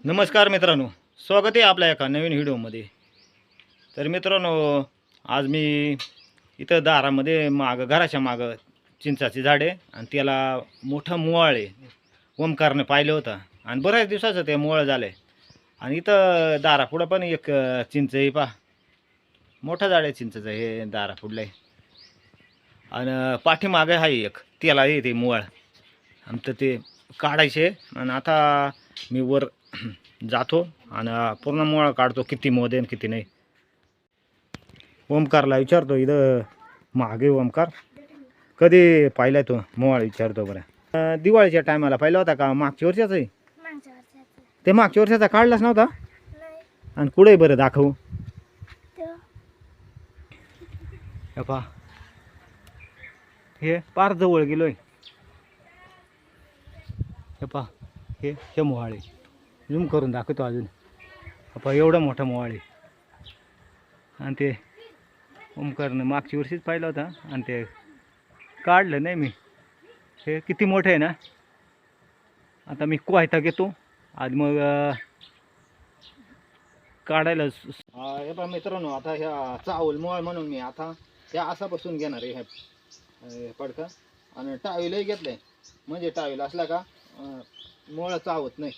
नमस्कार मित्रांनो, स्वागत आहे आपल्या एका नवीन व्हिडिओमध्ये. तर मित्रांनो, आज मी इथं दारामध्ये घराच्या मागं चिंचाची झाड आहे आणि त्याला मोठं मुवाळ आहे. ओमकारने पाहिलं होतं आणि बऱ्याच दिवसाचं ते मुवाळ झालं आहे. आणि इथं दारापुढं पण एक चिंच आहे पहा, मोठं झाड आहे चिंचचं हे दारापुढलं आहे. आणि पाठीमागे आहे एक, त्याला येते मुवाळ. आमचं ते काढायचे आणि आता मी वर जातो आणि पूर्ण मुळा काढतो, किती मोद आहे किती नाही. ओमकारला विचारतो, इथं मागे ओमकार कधी पाहिलाय तो मुवाळ विचारतो बरं. दिवाळीच्या टायमाला पाहिला होता का? मागच्या वर्षाचा आहे ते, मागच्या वर्षाचा काढलाच नव्हता. आणि कुठे बरं दाखवू? हे पहा, हे पार जवळ गेलोय. हे पहा, हे मोहाळे झूम करून दाखवतो अजून. पहा एवढं मोठं मोहाळे. आणि ते ओमकारनं मागच्या वर्षीच पाहिलं होता आणि ते काढलं नाही मी. हे किती मोठं आहे ना. आता मी कोयता घेतो आज मग काढायला. हे पहा मित्रांनो, आता ह्या चावल मोळ म्हणून मी आता ह्या असा बसून घेणार आहे हे पडका. आणि टावेलही घेतलंय, म्हणजे टावेल असला का मोळ चावत नाही.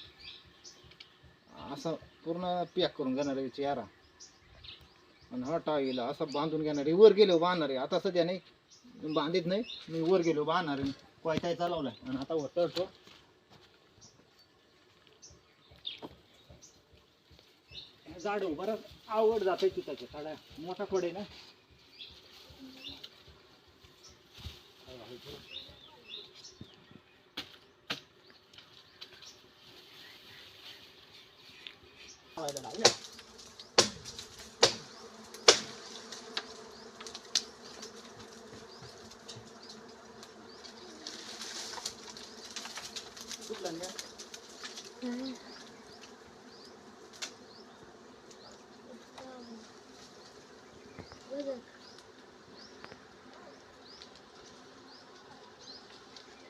असं पूर्ण पॅक करून घेणार आहे चेहरा. आणि हा टावेला असं बांधून घेणार आहे. वर गेलो बांधणार आहे. आता सध्या नाही बांधित नाही, मी वर गेलो बांधणार आहे. कोयता चालवलाय आणि आता वरतो. झाड बरं आवड जाते चिताच्या काढा, मोठा खोड ना.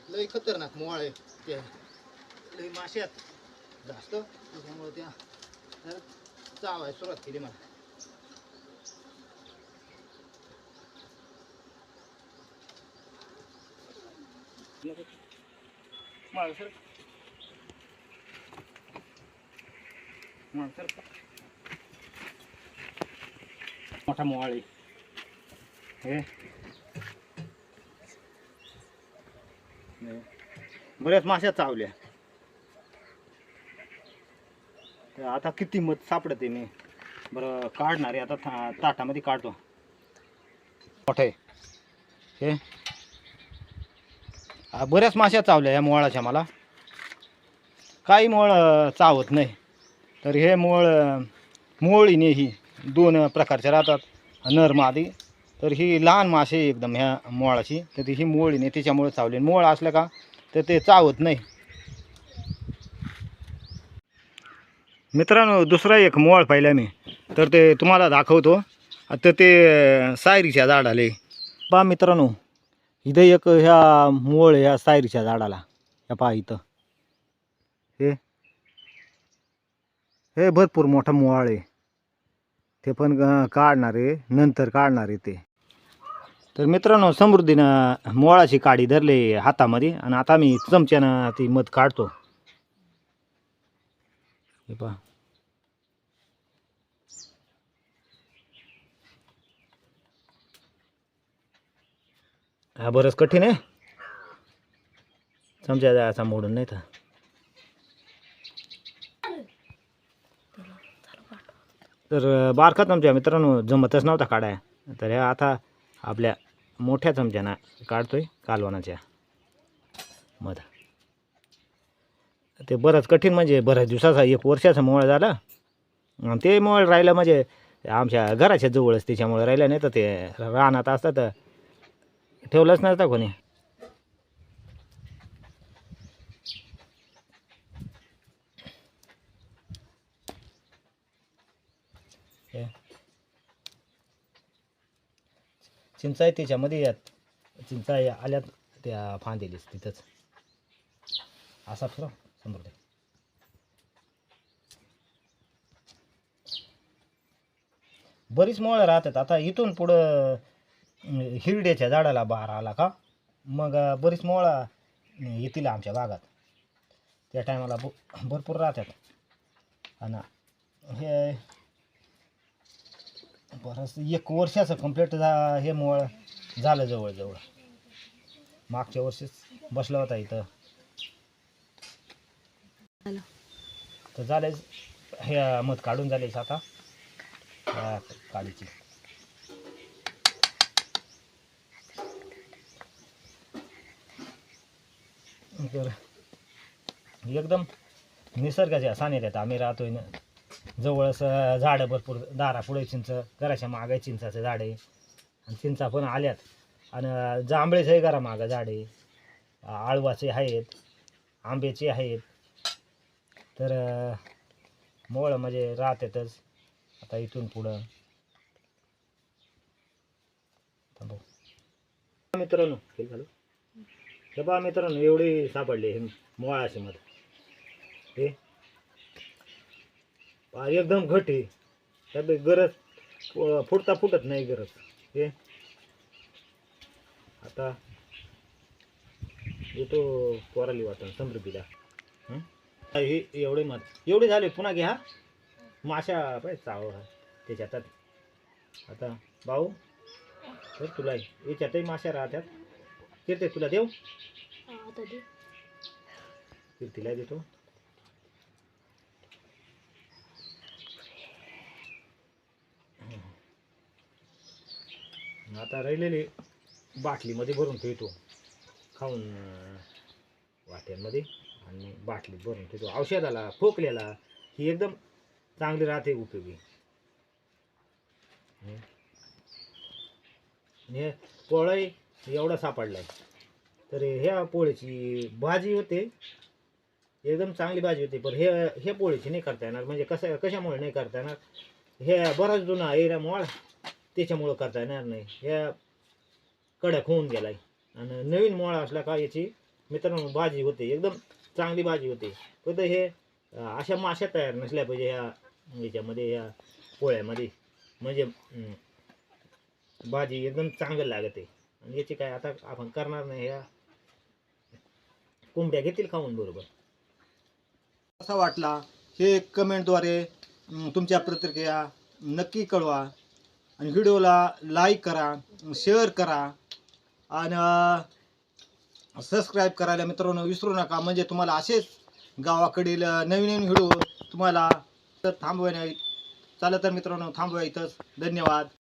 लय खतरनाक मोळ आहे ते, लय मासे आहेत जास्त, त्याच्यामुळे त्या चावायला सुरुवात केली मला. मोठा मोळ आहे हे. बऱ्याच माश्या चावल्या. आता किती मत सापडते मी बरं काढणार आहे. आता ताटामध्ये काढतो. मोठे हे बऱ्याच माश्या चावल्या या मोळाच्या. मला काही मोळ चावत नाही. तर हे मोळीने ही दोन प्रकारच्या राहतात, नर मादी. तर ही लहान मासे एकदम ह्या मोळाची, तर ही मोळीने त्याच्यामुळे चावली. मोळ असलं का तर ते चावत नाही. मित्रांनो, दुसरा एक मोळ पाहिला मी, तर ते तुम्हाला दाखवतो. आता ते सायरीच्या झाडाला पहा मित्रांनो, इथं एक ह्या मोळ ह्या सायरीच्या झाडाला ह्या पहा इथं हे भरपूर मोठा मोळ आहे. ते पण काढणार आहे, नंतर काढणार आहे ते. तर मित्रांनो, समृद्धीनं मोळाची काडी धरली हातामध्ये आणि आता मी चमच्यानं ती मध काढतो. हे पहा, हा बरंच कठीण आहे. चमच्या असा मोडून नाही तर बारका चमच्या मित्रांनो जमतच नव्हता काढाय. तर ह्या आता आपल्या मोठ्या चमच्यानं काढतोय कालवनाच्या मध. ते बरंच कठीण, म्हणजे बऱ्याच दिवसाचा 1 वर्षाचा मोळ झाला. ते मोळ राहिलं म्हणजे आमच्या घराच्या जवळच, त्याच्यामुळे राहिलं. नाही तर ते रानात असतं तर ठेवलंच नसतं कोणी. चिंचा आहे त्याच्यामध्ये, यात चिंचा आल्यात त्या फांदेलीच तिथंच. असा फिरा समोर बरीच मोळं राहतात. आता इथून पुढं हिरड्याच्या झाडाला बार आला का मग बरीच मोळा येतील आमच्या बागात. त्या टायमाला भरपूर राहतात. आणि हे बरंच 1 वर्षाचं कंप्लीट हे मोळ झालं जवळजवळ. मागच्या वर्षीच बसला होता इथं. तर झाले हे मध काढून झालेच आता काडीची. तर एकदम निसर्गाच्या सानिध्यात आम्ही राहतोय ना. जवळच झाडं भरपूर दारापुढे चिंच, घराच्या मागे चिंचाचं झाड आहे आणि चिंचा पण आल्यात. आणि जांभळेचंही घरा मागं झाड आहे, आळवाचे आहेत, आंब्याचे आहेत. तर मोळ म्हणजे राहतातच. आता इथून पुढं मित्रांनो हे बा मित्रांनो एवढे सापडले हे मोळाचे मध्ये. हे एकदम घट आहे, त्यात गरज फुटता फुटत नाही गरज. हे आता येतो पोराली वाटण समृद्धीला. हे एवढे एवढे झाले. पुन्हा घ्या माशा पाहिजे चाव त्याच्यात. आता भाऊ तर तुला याच्यातही माशा राहतात. कीर्ती तुला देऊ? कीर्तीला देतो. आता राहिलेले बाटलीमध्ये भरून ठेवतो, खाऊन वाट्यांमध्ये आणि बाटलीत भरून ठेवतो. औषधाला खोकल्याला ही एकदम चांगली राहते, उपयोगी. हे पोळी एवढा सापडलाय. तर ह्या पोळीची भाजी होते, एकदम चांगली भाजी होती. पण हे पोळीची नाही करता येणार. म्हणजे कशामुळे नाही करता येणार, हे बराच जुना एरियामुळे त्याच्यामुळं करता येणार नाही. ह्या कडक होऊन गेलाय. आणि नवीन मोळा असला का याची मित्रांनो भाजी होते, एकदम चांगली भाजी होते. फक्त हे अशा माशा तयार नसल्या पाहिजे ह्याच्यामध्ये, ह्या पोळ्यामध्ये. म्हणजे भाजी एकदम चांगलं लागते. आणि याची काय आता आपण करणार नाही. ह्या कोंबड्या घेतील खाऊन बरोबर. कसा वाटला हे कमेंटद्वारे तुमच्या प्रतिक्रिया नक्की कळवा. आणि व्हिडिओला लाईक करा, शेअर करा आणि सबस्क्राईब करायला मित्रांनो विसरू नका. म्हणजे तुम्हाला असेच गावाकडील नवीन नवीन व्हिडिओ तुम्हाला तर थांबवायला चालत. तर मित्रांनो थांबवा इथंच. धन्यवाद.